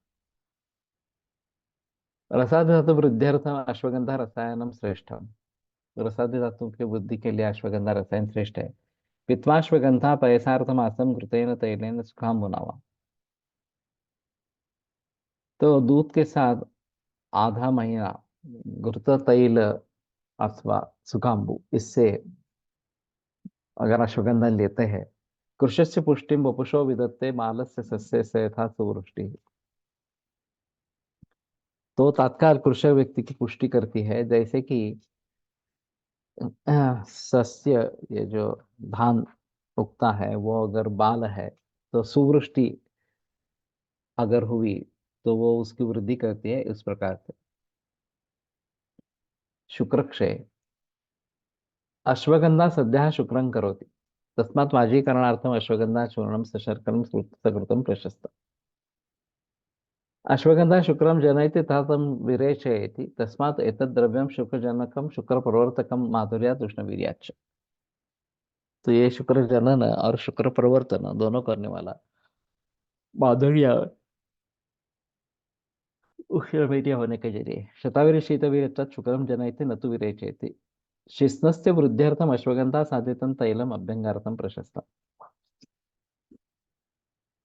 रसादी धातु वृद्ध्यर्थम अश्वगंधा रसायनम श्रेष्ठम। रसादी धातु के वृद्धि के लिए अश्वगंधा रसायन श्रेष्ठ है। पित्वाश्वगंधा पयसार्थमासम घृतेन तैलेन सुखाम भुनावा। तो दूध के साथ आधा महीना घृत तैल अथवा सुखाम्बु, इससे अगर अश्वगंधा लेते हैं, कृषस्य पुष्टिम वपुषो विदत्ते मालस्य सस्य से यथा सुवृष्टि। तो तात्काल कृषक व्यक्ति की पुष्टि करती है, जैसे कि सस्य, ये जो धान उगता है वो अगर बाल है, तो सुवृष्टि अगर हुई तो वो उसकी वृद्धि करती है। इस प्रकार से शुक्रक्षय अश्वगंधा सद्यः शुक्रं करोति, तस्मात् वाजीकरणार्थम अश्वगंधा चूर्णम सशर्करं सकृतं प्रशस्त। अश्वगंधा शुक्रं जनयति तथा तं विरेचयति, तस्मात् एतद् द्रव्यं शुक्रजनकं शुक्रप्रवर्तकं माधुर्यात् उष्णवीर्याच्च। तो ये शुक्र जनन और शुक्र प्रवर्तन दोनों करने वाला, माधुर्य उष्णवीर्य होने के जरिए। शतावीर शीतवीर शुक्रम जनयति न तु विरेचयति। शिस्नस्य वृद्ध्यर्थम अश्वगंधा साधितं तैलम अभ्यंगार्थम प्रशस्त।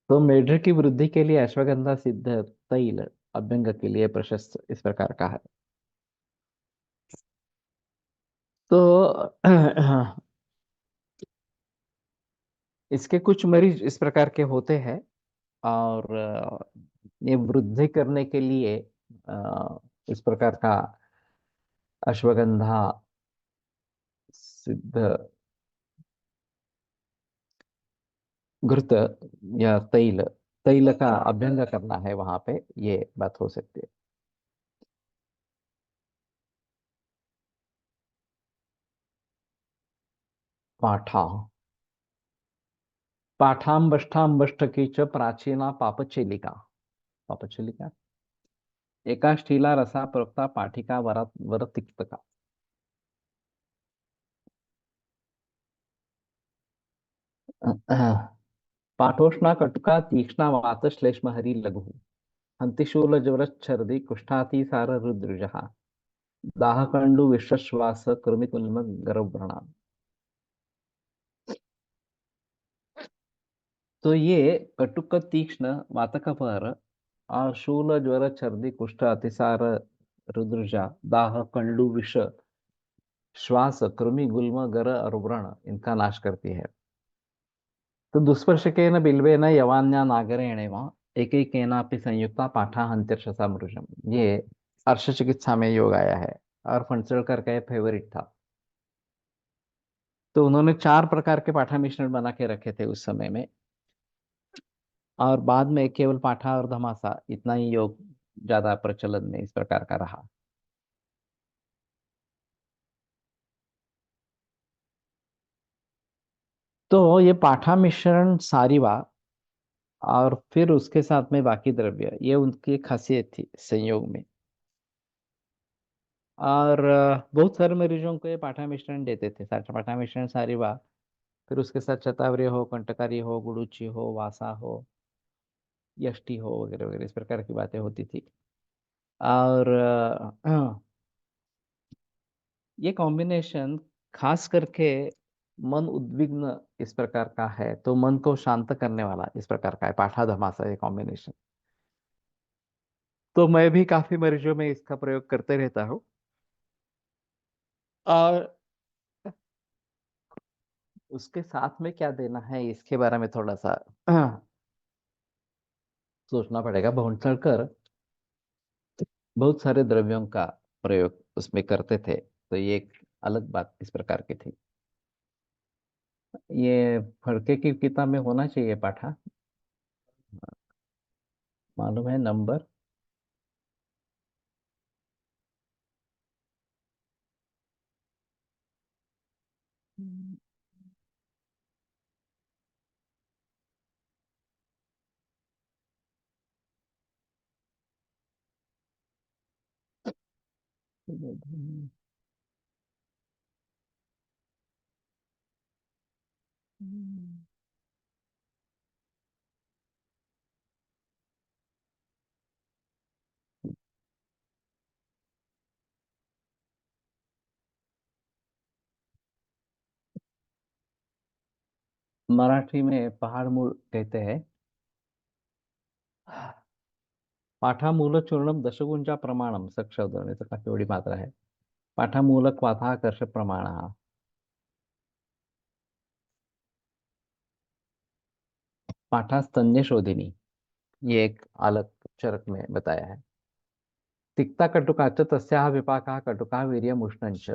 तो मेढ्र की वृद्धि के लिए अश्वगंधा सिद्ध तैल अभ्यंग के लिए प्रशस्त इस प्रकार का है। तो इसके कुछ मरीज इस प्रकार के होते हैं, और ये वृद्धि करने के लिए इस प्रकार का अश्वगंधा सिद्ध घृत या तैल तैल का अभ्यंग करना है, वहां पे ये बात हो सकती है। पाठा पाठाम्बष्ठाम्बष्ठकी च प्राचीना पापचेलिका। पापचेलिका एका स्थिला रसा प्रोक्ता पाठिका वरा वर तिक्तका। पाठोष्णा कटुका तीक्ष्णा वात श्लेष्म हरि लघु। हंतिशूल जवरच्छर्दि कुष्ठाति सार रुद्रजहा। दाहकंडु विश्वश्वास कृमिकुल्म गर्भणा। तो ये कटुक तीक्ष्ण वातक पर और शूल ज्वर छर्दी कुष्ठ अतिसार रुद्रजा दाह कंडु विष श्वास कृमि गुल्म गर और व्रण इनका नाश करती है। तो दुष्पर्शकेन बिल्वेन यवान्या नागरेण एकैकेनापि संयुक्ता पाठा हंत्यर्षसा मृजम। ये अर्श चिकित्सा में योग आया है, और फणसलकर का फेवरेट था। तो उन्होंने 4 प्रकार के पाठा मिश्रण बना के रखे थे उस समय में, और बाद में केवल पाठा और धमासा इतना ही योग ज्यादा प्रचलन में इस प्रकार का रहा। तो ये पाठा मिश्रण सारीवा और फिर उसके साथ में बाकी द्रव्य, ये उनकी खासियत थी संयोग में। और बहुत सारे मरीजों को ये पाठा मिश्रण देते थे, पाठा मिश्रण सारीवा, फिर उसके साथ शतावरी हो, कंटकारी हो, गुड़ूची हो, वासा हो, यष्टि हो, वगैरह वगैरह इस प्रकार की बातें होती थी। और ये कॉम्बिनेशन खास करके मन उद्विग्न इस प्रकार का है तो मन को शांत करने वाला इस प्रकार का है पाठा धमासा, ये कॉम्बिनेशन। तो मैं भी काफी मरीजों में इसका प्रयोग करते रहता हूँ। और उसके साथ में क्या देना है इसके बारे में थोड़ा सा सोचना पड़ेगा। भौंसलकर बहुत सारे द्रव्यों का प्रयोग उसमें करते थे, तो ये एक अलग बात इस प्रकार की थी। ये फड़के की किताब में होना चाहिए पाठा, मालूम है नंबर। मराठी में पहाड़ मूल कहते हैं। पाठामूल चूर्णम दशगुंजा प्रमाणम सक्षौदण्याचं काफी एवढी मात्रा आहे। पाठामूल क्वाथाकर्ष प्रमाण। पाठा स्तन्य शोधिनी, ये एक अलग चरक में बताया है। तिक्ता कटुकाच तस्याः विपाकः कटुकः वीर्यम् उष्णञ्च।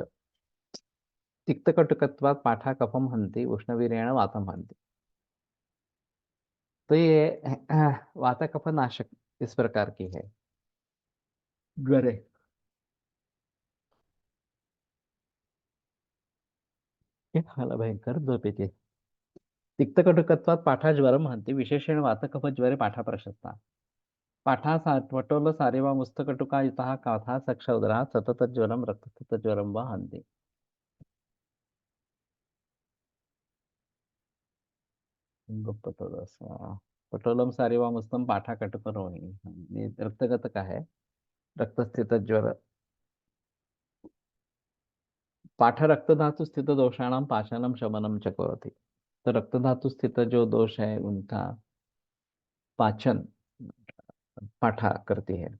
तिक्तकटुकत्वात् पाठा कफम हन्ति उष्णवीर्येण वातम हन्ति। तो ये वात कफ नाशक इस प्रकार की है। ज्वरे, ये हाला भयंकर झोप येते। तिक्तकटुकत्वात् पाठा ज्वरम हन्ति विशेषेण वातकफ ज्वरे पाठा प्रशस्ता। पाठा वटोल सारेवा मुस्तकटुका युतः काथा सक्षौदरा सतत ज्वरम रक्तस्थित ज्वरम व हन्ति। पटोलस पटोलम सारेवा मुस्तम पाठा कटुक रोहिणी, ये रक्तगत का है। रक्तस्थित ज्वर, पाठ रक्तधातु स्थित दोषाणाम पाचनम शमनम च करोति। तो रक्तधातु स्थित जो दोष है उनका पाचन पाठा करती है।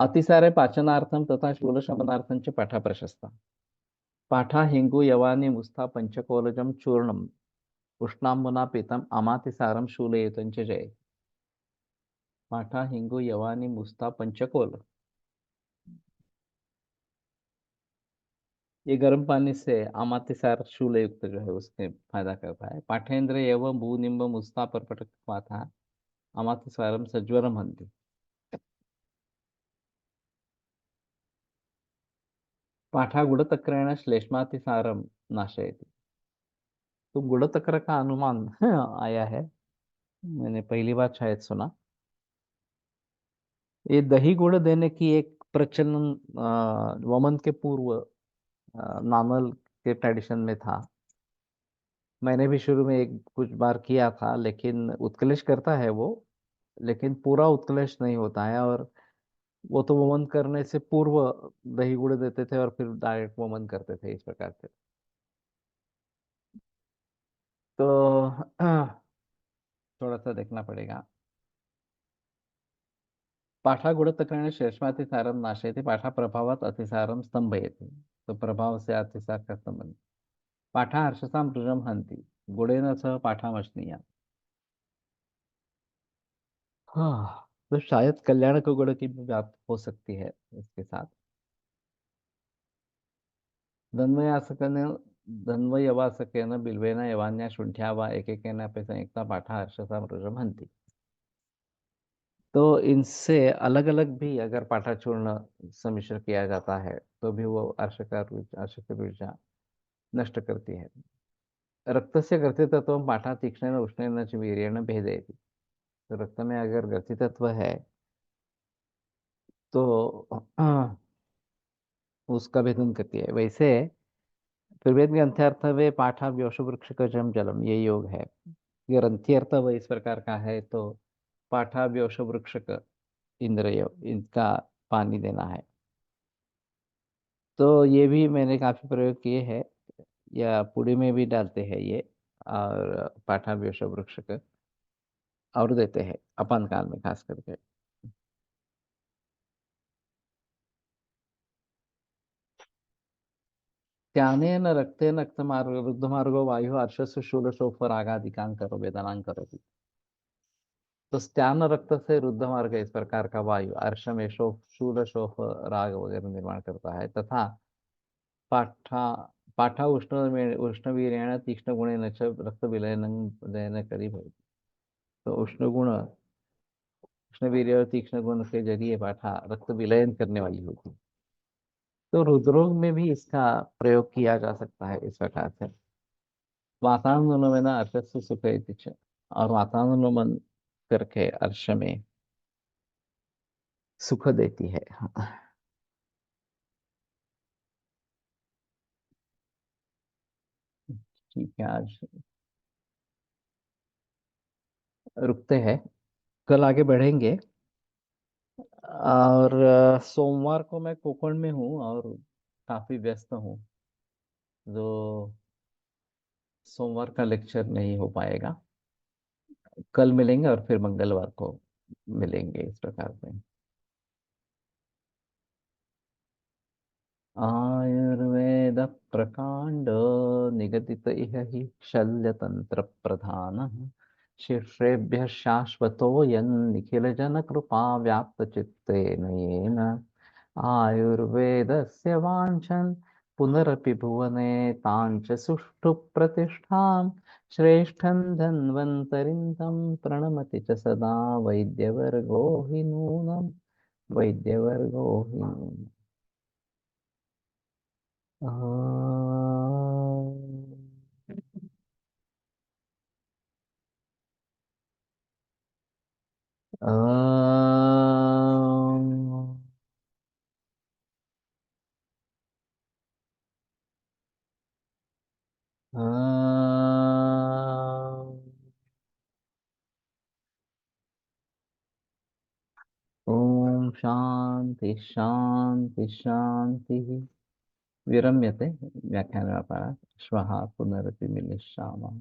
अतिसारे पाचनार्थम तथा शूल शमनार्थम च पाठा प्रशस्ता। पाठा हिंगु यवानी मुस्ता पंचकोलजम चूर्णम उष्णाम्बुना पीतम अमातिसारम शूलयुतं च जय। पाठा हिंगु यवानी मुस्ता पंचकोल, ये गर्म पानी से अमातिसार शूल युक्त जो है उसके फायदा करता है। पाठेंद्र एवं भूनिम्ब मुस्ता परपट था अमातिसारम सज्वरम हंति। पाठा गुड़तक्रेण श्लेष्मातिसारम नाशयति। तो गुड़तक्र का अनुमान आया है, मैंने पहली बार शायद सुना। ये दही गुड़ देने की एक प्रचलन वमन के पूर्व नानल के ट्रेडिशन में था। मैंने भी शुरू में एक कुछ बार किया था, लेकिन उत्कलेश करता है वो, लेकिन पूरा उत्कलेश नहीं होता है। और वो तो वमन करने से पूर्व दही गुड़ देते थे और फिर डायरेक्ट वमन करते थे इस प्रकार से। तो थोड़ा सा देखना पड़ेगा। पाठा गुणतकरण शेषमातिसारम नाशयति पाठा प्रभावात अतिसारम स्तंभयति। तो प्रभाव से अतिसार का संबंध। पाठा हर्षसाम मृजम हंति गुड़ेन सह पाठामश्नीया। हाँ, तो शायद कल्याण को गुण की भी बात हो सकती है इसके साथ। धन्वयासकन धन्वयवासकेन बिल्वेन यवान्या शुंठ्या वा एकेकेन अपि संयुक्ता पाठा हर्षसा मृजम हंति। तो इनसे अलग अलग भी अगर पाठाचूर्ण सम्मिश्र किया जाता है तो भी वो अर्श की ऊर्जा नष्ट करती है। रक्तस्य ग्रथितत्वं पाठा तीक्ष्णेन उष्णेन च वीर्येण भेदयति। तो रक्त में अगर ग्रथितत्व है तो उसका भेदन करती है। वैसे त्रिवेद ग्रंथार्थ वे पाठा व्योष वृक्ष का जम जलम, ये योग है। ग्रंथि अर्थ वह इस प्रकार का है, तो पाठा व्योष वृक्ष का इंद्रिय इनका पानी देना है। तो ये भी मैंने काफी प्रयोग किए हैं, या पुड़ी में भी डालते हैं ये। और पाठा व्योष वृक्ष का और देते हैं अपान काल में खास करके। त्यानेन रक्तेन रुद्धमार्गो वायु अर्शस्सु शूलशोफरागादिकां करो वेदनां करोति। तो त्यान रक्त से रुद्ध मार्ग इस प्रकार का वायु अर्श में शोफ शूल शोफ राग वगैरह निर्माण करता है तथा पाठा पाठा उष्णवीर्येण तीक्ष्ण गुणेन च रक्त विलयन करी भवति। तो उष्णवीर्य और तीक्ष्ण गुण के जरिए पाठा रक्त विलयन करने वाली होती है। तो रुद्रोग में भी इसका प्रयोग किया जा सकता है इस प्रकार से। वातानुलोमेन अर्शस्य सुख इति च। और वातानुलोमन करके अर्श में सुख देती है। ठीक है, आज रुकते हैं, कल आगे बढ़ेंगे। और सोमवार को मैं कोकण में हूँ और काफी व्यस्त हूँ, जो सोमवार का लेक्चर नहीं हो पाएगा। कल मिलेंगे और फिर मंगलवार को मिलेंगे इस प्रकार से। आयुर्वेद प्रकांड निगदित इह हि शल्यतंत्र प्रधान शिष्येभ्य शाश्वतोऽयं निखिल जन कृपा व्याप्त चित्तेन येन आयुर्वेदस्य वाञ्छन् पुनरपि भुवने ताञ्च सुष्ठु प्रतिष्ठां श्रेष्ठं धन्वन्तरिं तं प्रणमति च सदा वैद्यवर्गो हि नूनम् वैद्यवर्गो हि नूनम्। ओम शांति शांति शांति। विरम्यते व्याख्यानव्यापारात्। श्वः पुनरपि मिलिष्यामः।